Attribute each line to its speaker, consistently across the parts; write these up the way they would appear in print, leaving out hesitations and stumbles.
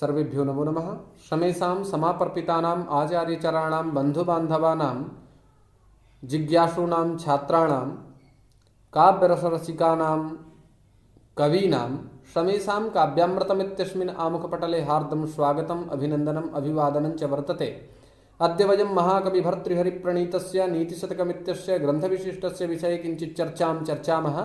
Speaker 1: सर्वेभ्यो नमो नमः। शमेषां समापर्पितानाम् आचार्यचराणां बन्धुबान्धवानां जिज्ञासूनां छात्राणां काव्यरसरसिकानां कवीनां शमेषां काव्यामृतमित्यस्मिन् आमुखपटले हार्दं स्वागतम् अभिनन्दनम् अभिवादनं च वर्तते। अद्य वयं महाकविभर्तृहरिप्रणीतस्य नीतिशतकमित्यस्य ग्रंथविशिष्टस्य विषये किंचित चर्चामः।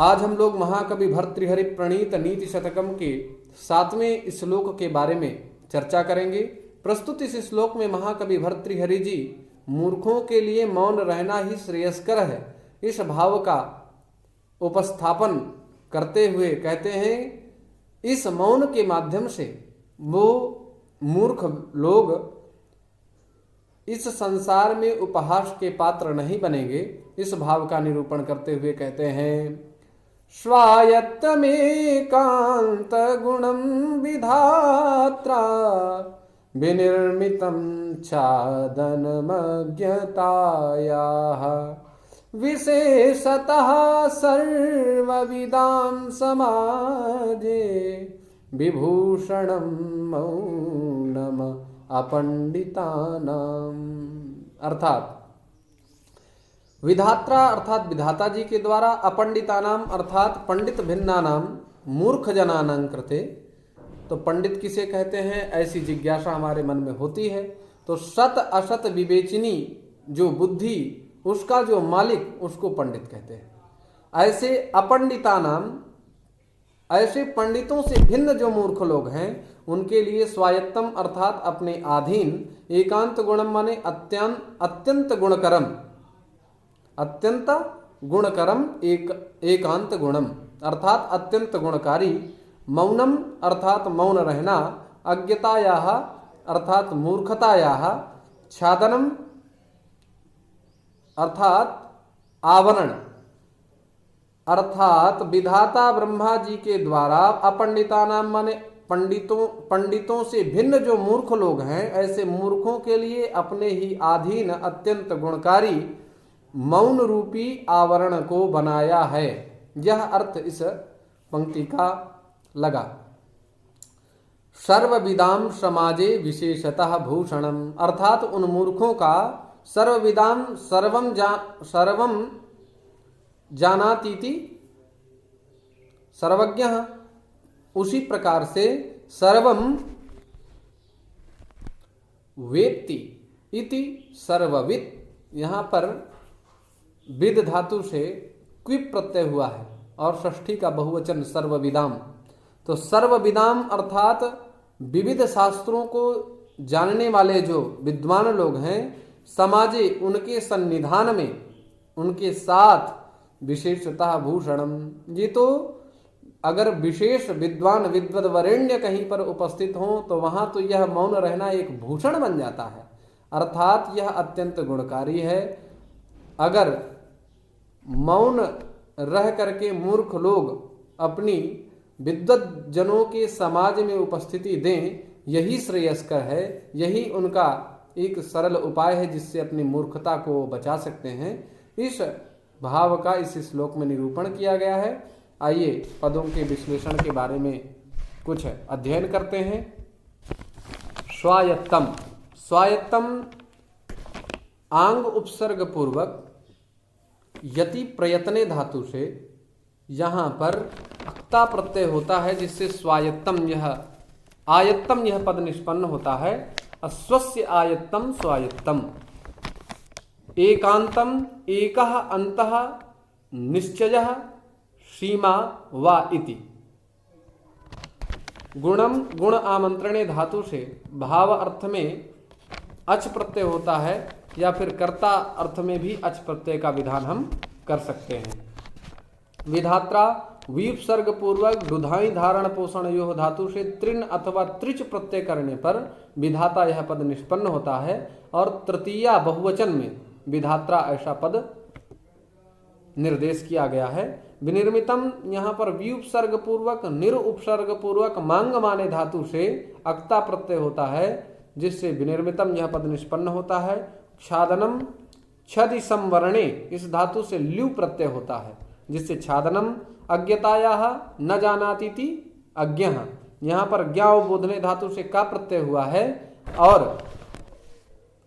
Speaker 1: आज हम लोग महाकवि भर्तृहरि प्रणीत नीति शतकम के 7वें श्लोक के बारे में चर्चा करेंगे। प्रस्तुत इस श्लोक में महाकवि भर्तृहरि जी मूर्खों के लिए मौन रहना ही श्रेयस्कर है, इस भाव का उपस्थापन करते हुए कहते हैं, इस मौन के माध्यम से वो मूर्ख लोग इस संसार में उपहास के पात्र नहीं बनेंगे। इस भाव का निरूपण करते हुए कहते हैं, स्वायत्तमेकांत गुणं विधात्रा विनिर्मितं छादनमज्ञतायाः विशेषतः सर्वविदां समाजे विभूषणं मौनम अपंडितानाम। अर्थात विधात्रा अर्थात विधाता जी के द्वारा, अपंडितानाम अर्थात पंडित भिन्नानाम मूर्ख जनानां कृते। तो पंडित किसे कहते हैं, ऐसी जिज्ञासा हमारे मन में होती है। तो सत असत विवेचनी जो बुद्धि, उसका जो मालिक, उसको पंडित कहते हैं। ऐसे अपंडितानाम, ऐसे पंडितों से भिन्न जो मूर्ख लोग हैं, उनके लिए स्वायत्तम अर्थात अपने अधीन, एकांत गुणम माने अत्यंत गुणकरम, अत्यंत गुणकरम एकांत गुणम अर्थात अत्यंत गुणकारी, मौनम अर्थात मौन रहना, अज्ञतायाः अर्थात मूर्खतायाः, छादनम अर्थात आवरण अर्थात विधाता ब्रह्मा जी के द्वारा अपंडितानाम माने पंडितों से भिन्न जो मूर्ख लोग हैं, ऐसे मूर्खों के लिए अपने ही अधीन अत्यंत गुणकारी मौन रूपी आवरण को बनाया है। यह अर्थ इस पंक्ति का लगा। सर्वविदाम समाजे विशेषतः भूषणम अर्थात उन मूर्खों का सर्वविदाम सर्वम जानातीति सर्वज्ञ, उसी प्रकार से सर्वम वेत्ति इति सर्वविद, यहाँ पर विद धातु से क्विप प्रत्यय हुआ है और षष्ठी का बहुवचन सर्वविदाम। तो सर्वविदाम अर्थात विविध शास्त्रों को जानने वाले जो विद्वान लोग हैं, समाजे उनके सन्निधान में, उनके साथ विशेषतः भूषणम। ये तो अगर विशेष विद्वान विद्वद्वरेण्य कहीं पर उपस्थित हों तो वहाँ तो यह मौन रहना एक भूषण बन जाता है, अर्थात यह अत्यंत गुणकारी है। अगर मौन रह करके मूर्ख लोग अपनी विद्वज्जनों के समाज में उपस्थिति दें, यही श्रेयस्कर है, यही उनका एक सरल उपाय है जिससे अपनी मूर्खता को बचा सकते हैं। इस भाव का इस श्लोक में निरूपण किया गया है। आइए पदों के विश्लेषण के बारे में कुछ अध्ययन करते हैं। स्वायत्तम, स्वायत्तम आंग उपसर्ग पूर्वक यति प्रयत्ने धातु से यहाँ पर अक्ता प्रत्यय होता है, जिससे स्वायत्तम यह आयत्तम यह पद निष्पन्न होता है। अस्वस्य आयत्तम स्वायत्तम, एकांतम एकः अंतः निश्चयः सीमा वा इति। गुणम गुण आमंत्रणे धातु से भाव अर्थ में अच प्रत्यय होता है, या फिर कर्ता अर्थ में भी अच प्रत्यय का विधान हम कर सकते हैं। विधात्रा विपसर्ग पूर्वक दुधाई धारण पोषण यो धातु से त्रिन अथवा त्रिच प्रत्यय करने पर विधाता यह पद निष्पन्न होता है, और तृतीया बहुवचन में विधात्रा ऐसा पद निर्देश किया गया है। विनिर्मितम यहाँ पर व्युपसर्ग पूर्वक निर उपसर्ग पूर्वक मांग माने धातु से अक्ता प्रत्यय होता है, जिससे विनिर्मितम यह पद निष्पन्न होता है। छादनम छदि संवरणे इस धातु से ल्यू प्रत्यय होता है, जिससे छादनम अज्ञतायाः न जानातीति अज्ञः, यहाँ पर ज्ञा बोधने धातु से का प्रत्यय हुआ है और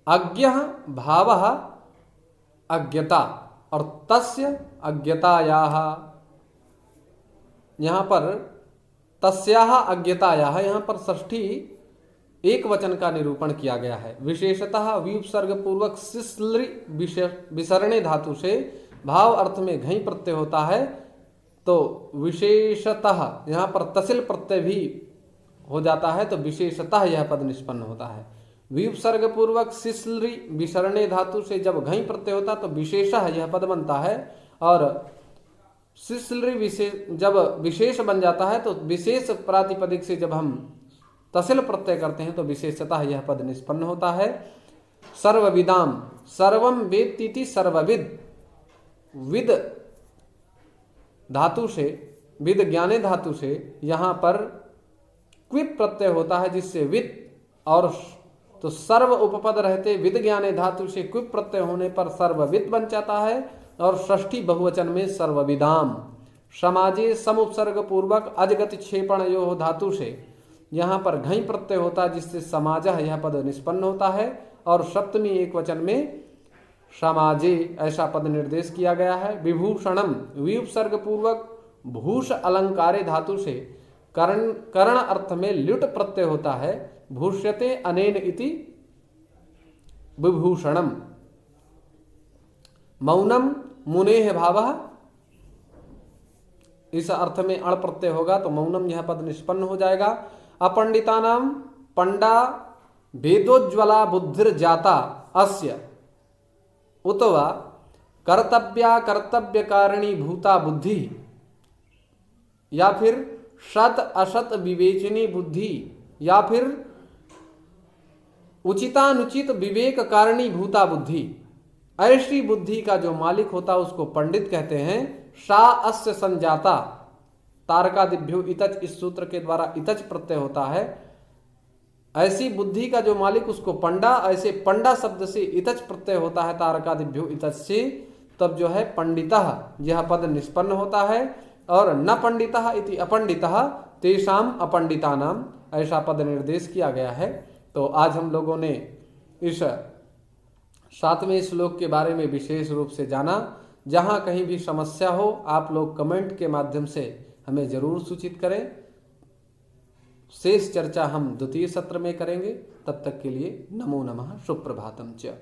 Speaker 1: अज्ञः भावः अज्ञता और तस्य अज्ञतायाः, यहाँ पर तस्याः अज्ञतायाः, यहाँ पर षष्ठी एक वचन का निरूपण किया गया है। विशेषतः विउपसर्ग पूर्वक सिस्लृ विसरणे धातु से भाव अर्थ में घई प्रत्यय होता है, तो विशेषतः यहाँ पर तसिल प्रत्यय भी हो जाता है, तो विशेषतः यह पद निष्पन्न होता है। विउपसर्ग पूर्वक सिस्लृ विसरणे धातु से जब घई प्रत्यय होता तो विशेषः यह पद बनता है, और सिस्लृ जब विशेष बन जाता है तो विशेष प्रातिपदिक से जब हम तसिल प्रत्यय करते हैं तो विशेषतः यह पद निष्पन्न होता है। सर्वविदाम, सर्वम वेत्तीति सर्वविद, विद धातु से, विद ज्ञाने धातु से यहाँ पर क्विप प्रत्यय होता है, जिससे विद और तो सर्व उपपद रहते विद ज्ञाने धातु से क्विप प्रत्यय होने पर सर्वविद बन जाता है, और षष्ठी बहुवचन में सर्वविदाम। समाजे सम उपसर्ग पूर्वक अजगति क्षेपण यो धातु से यहाँ पर घई प्रत्यय होता है, जिससे समाजः यह पद निष्पन्न होता है, और सप्तमी एक वचन में समाजे ऐसा पद निर्देश किया गया है। विभूषणम विउपसर्ग पूर्वक भूष अलंकारे धातु से करण अर्थ में ल्युट प्रत्यय होता है, भूष्यते अनेन इति विभूषणम। मौनम मुनेह भावः, इस अर्थ में अण प्रत्यय होगा तो मौनम यह पद निष्पन्न हो जाएगा। अपंडितानाम पंडा भेदोज्ज्वला बुद्धिर्जाता अस्य उतवा कर्तव्या कर्तव्यकारिणी भूता बुद्धि, या फिर शत असत विवेचनी बुद्धि, या फिर उचितानुचित विवेक कारिणी भूता बुद्धि। ऐसी बुद्धि का जो मालिक होता है उसको पंडित कहते हैं। सा अस्य संजाता, तारकादिभ्यो इतच, इस सूत्र के द्वारा इतच प्रत्यय होता है। ऐसी बुद्धि का जो मालिक उसको पंडा, ऐसे पंडा शब्द से इतच प्रत्यय होता है तारकादिभ्यो इतच से, तब जो है पंडितः यह पद निष्पन्न होता है। और न पंडितः इति अपंडितः तेषाम अपंडितानाम, ऐसा पद निर्देश किया गया है। तो आज हम लोगों ने इस 7वें श्लोक के बारे में विशेष रूप से जाना। जहाँ कहीं भी समस्या हो आप लोग कमेंट के माध्यम से हमें जरूर सूचित करें। शेष चर्चा हम द्वितीय सत्र में करेंगे। तब तक के लिए नमो नमः, सुप्रभातम च।